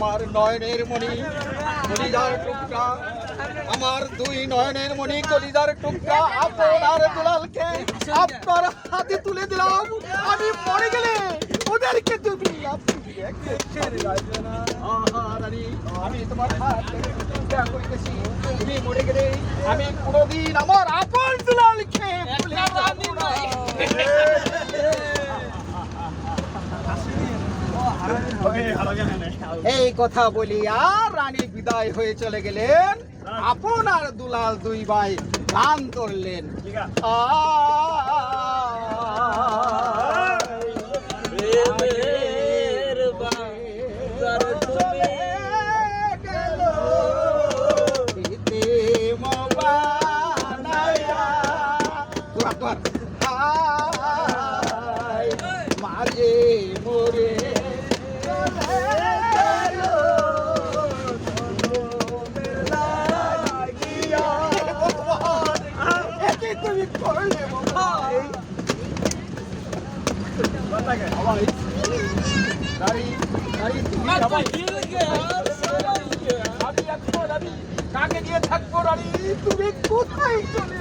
আমার নয়নের মণি কলিজার টুকরা, আমার দুই নয়নের মণি কলিজার টুকরা আপনার দুলালকে আপনার হাতে তুলে দিলাম। আমি মরে গেলে ওদেরকে তুমি আমি তোমার হাত চিন্তা করিতেছি, তুমি মরে গেলে আমি কোনোদিন আমার আপন দুলালকে ভুলে যাব না। এই কথা বলিয়া রানী বিদায় হয়ে চলে গেলেন। আপনার দুলাল দুই ভাই গান ধরলেন। মাঝে মোরে তুমি করলে কাকে দিয়ে থাকবো রানী? তুমি কোথায় চলে